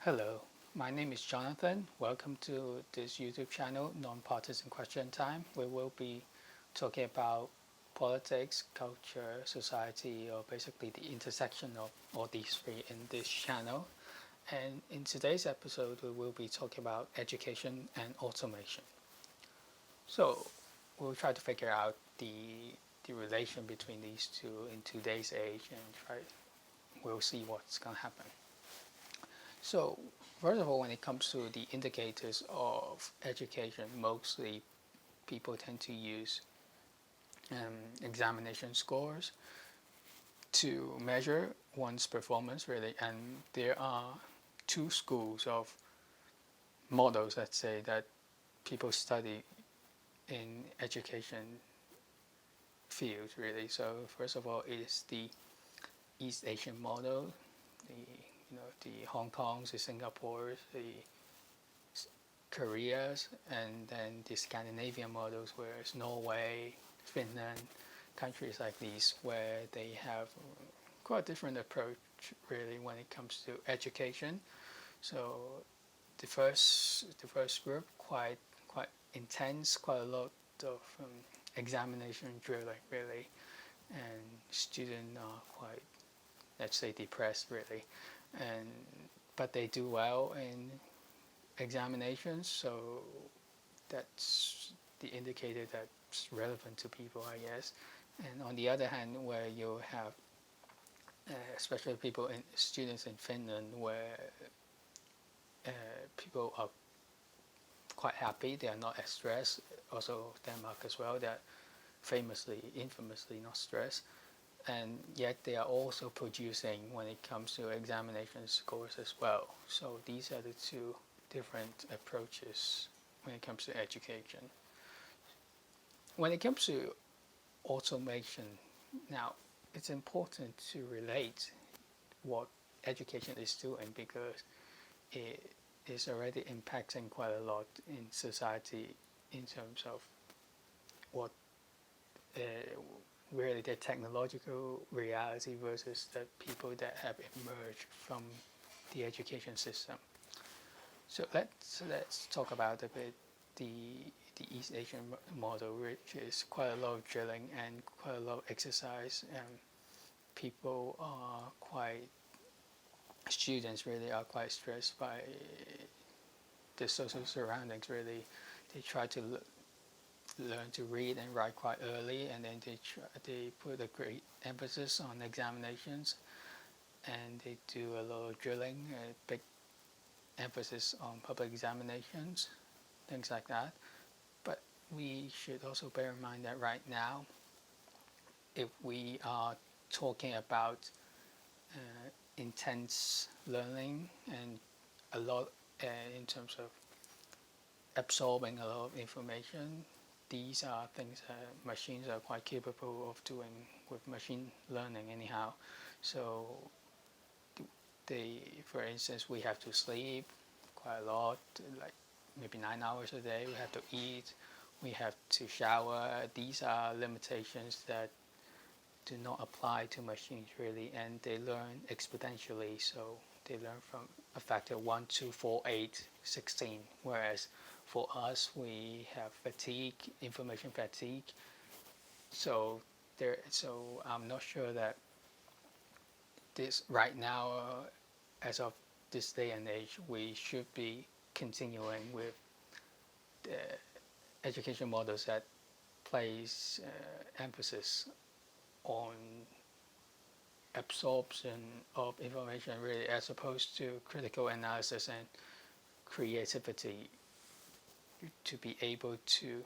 Hello, my name is Jonathan. Welcome to this YouTube channel, Non-Partisan Question Time. We will be talking about politics, culture, society, or basically the intersection of all these three in this channel. And in today's episode, we will be talking about education and automation. So we'll try to figure out the relation between these two in today's age and we'll see what's going to happen. So, first of all, when it comes to the indicators of education, mostly people tend to use examination scores to measure one's performance, really. And there are two schools of models, let's say, that people study in education fields, really. So, first of all, is the East Asian model, the Hong Kongs, the Singapores, the Koreas, and then the Scandinavian models, where it's Norway, Finland, countries like these, where they have quite a different approach, really, when it comes to education. So the first group quite intense, quite a lot of examination drilling, really, and students are quite, let's say, depressed, really, and but they do well in examinations, so that's the indicator that's relevant to people, I guess. And on the other hand, where you have especially students in Finland, where people are quite happy, they are not as stressed. Also Denmark as well, they're infamously not stressed, and yet they are also producing when it comes to examination scores as well. So these are the two different approaches when it comes to education. When it comes to automation, now it's important to relate what education is doing, because it is already impacting quite a lot in society in terms of what uh, really the technological reality versus the people that have emerged from the education system. So let's talk about a bit the East Asian model, which is quite a lot of drilling and quite a lot of exercise, and people are quite students really are quite stressed by the social surroundings. Really, they try to learn to read and write quite early, and then they put a great emphasis on examinations, and they do a lot of drilling, a big emphasis on public examinations, things like that. But we should also bear in mind that right now, if we are talking about intense learning and a lot in terms of absorbing a lot of information, these are things that machines are quite capable of doing with machine learning anyhow. So for instance, we have to sleep quite a lot, like maybe 9 hours a day. We have to eat, we have to shower. These are limitations that do not apply to machines, really, and they learn exponentially. So they learn from a factor 1, 2, 4, 8, 16, whereas for us we have fatigue, information fatigue. So I'm not sure that this right now, as of this day and age, we should be continuing with the education models that place emphasis on absorption of information, really, as opposed to critical analysis and creativity, to be able to.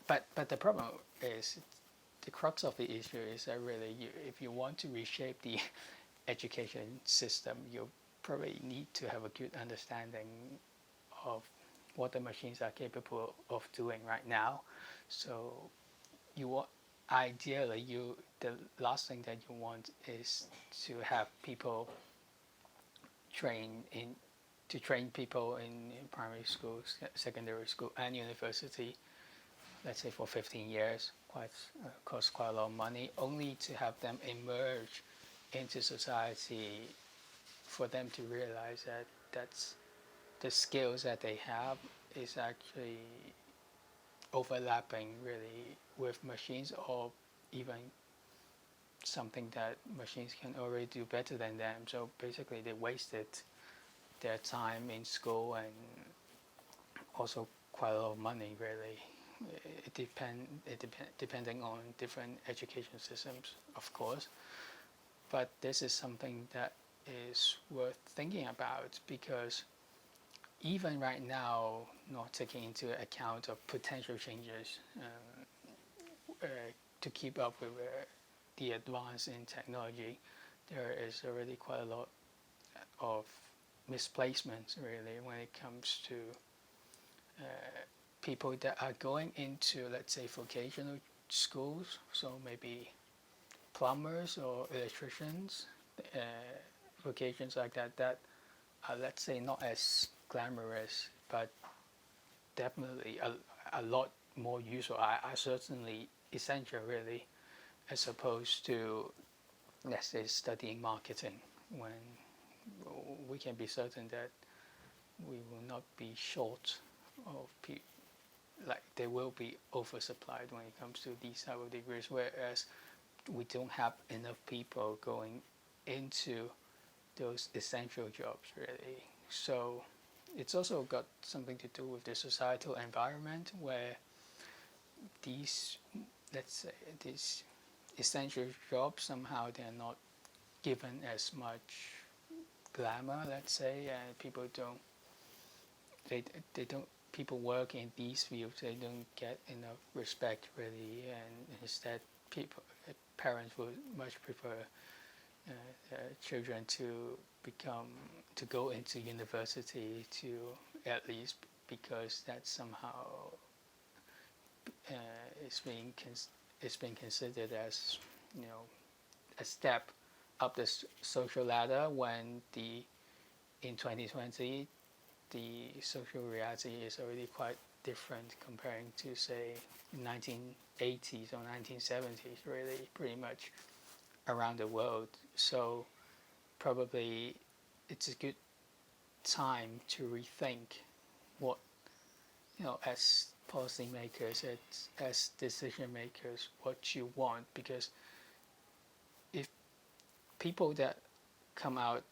But the problem is, the crux of the issue is that really, if you want to reshape the education system, you probably need to have a good understanding of what the machines are capable of doing right now. So you want, ideally, the last thing that you want is to have people train in to train people in primary school, secondary school, and university, let's say for 15 years, costs quite a lot of money, only to have them emerge into society for them to realize that that's the skills that they have is actually overlapping really with machines, or even something that machines can already do better than them. So basically they wasted their time in school, and also quite a lot of money really. Depending on different education systems, of course, but this is something that is worth thinking about, because even right now, not taking into account of potential changes uh, to keep up with the advance in technology, there is already quite a lot of misplacements really when it comes to people that are going into, let's say, vocational schools, so maybe plumbers or electricians, uh, vocations like that, that are, let's say, not as glamorous, but definitely a lot more useful. Are certainly essential, really, as opposed to, let's say, studying marketing, when we can be certain that we will not be short of people. Like, they will be oversupplied when it comes to these type of degrees, whereas we don't have enough people going into those essential jobs really. So it's also got something to do with the societal environment, where these, let's say, these essential jobs, somehow they're not given as much glamour, let's say, and people don't, they don't, people work in these fields, they don't get enough respect really, and instead people, parents would much prefer children to become, to go into university, to, at least because that's somehow uh, it's being it's been considered as, you know, a step up the social ladder, when the in 2020 the social reality is already quite different comparing to, say, 1980s or 1970s, really, pretty much around the world. So probably it's a good time to rethink what, you know, as policymakers, as decision makers, what you want, because if people that come out,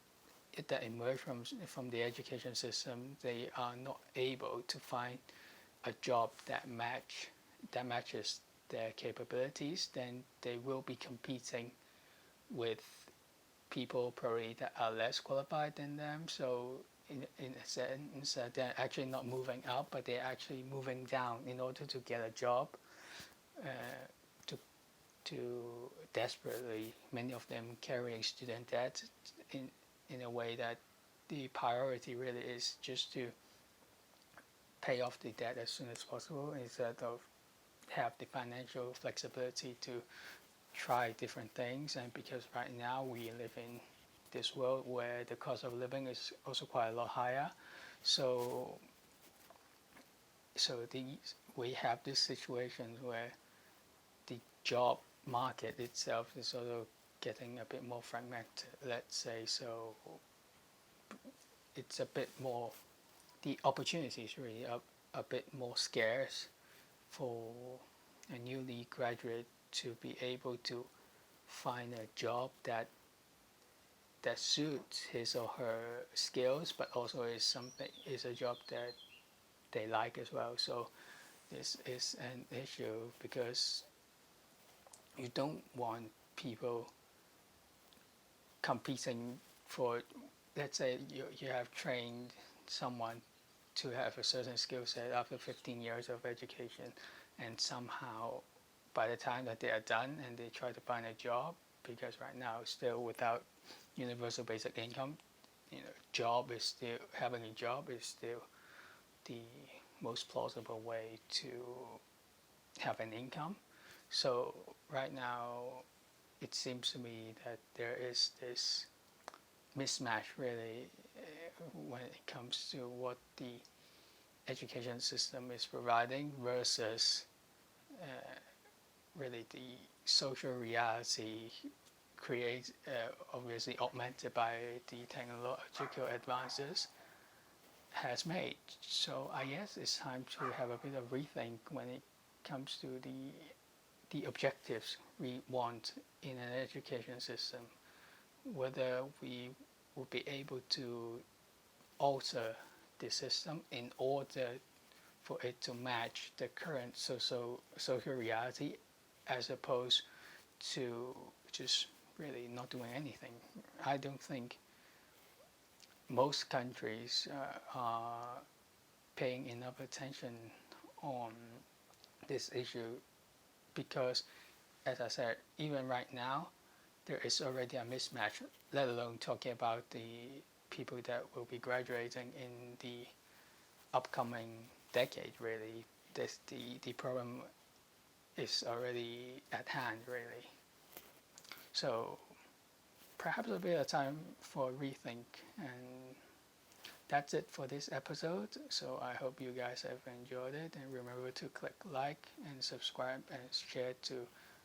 that emerge from the education system, they are not able to find a job that matches their capabilities, then they will be competing with people probably that are less qualified than them. So in a sense, they're actually not moving up, but they're actually moving down in order to get a job. Uh, to to desperately, many of them carrying student debt in a way that the priority really is just to pay off the debt as soon as possible, instead of have the financial flexibility to try different things. And because right now we live in this world where the cost of living is also quite a lot higher, so we have this situation where the job market itself is also getting a bit more fragmented, let's say. So it's a bit more, the opportunities really are a bit more scarce for a newly graduate to be able to find a job that suits his or her skills, but also is a job that they like as well. So this is an issue, because you don't want people competing for, let's say you have trained someone to have a certain skill set after 15 years of education, and somehow by the time that they are done and they try to find a job, because right now still without universal basic income, you know, having a job is still the most plausible way to have an income. So right now it seems to me that there is this mismatch really, when it comes to what the education system is providing versus really the social reality create obviously augmented by the technological advances has made. So I guess it's time to have a bit of rethink when it comes to the objectives we want in an education system, whether we will be able to alter the system in order for it to match the current social reality, as opposed to just really not doing anything. I don't think most countries are paying enough attention on this issue because, as I said, even right now, there is already a mismatch, let alone talking about the people that will be graduating in the upcoming decade, really. The problem is already at hand, really. So perhaps a bit of time for rethink, and that's it for this episode. So I hope you guys have enjoyed it, and remember to click like and subscribe and share to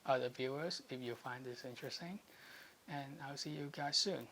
other viewers if you find this interesting. And I'll see you guys soon.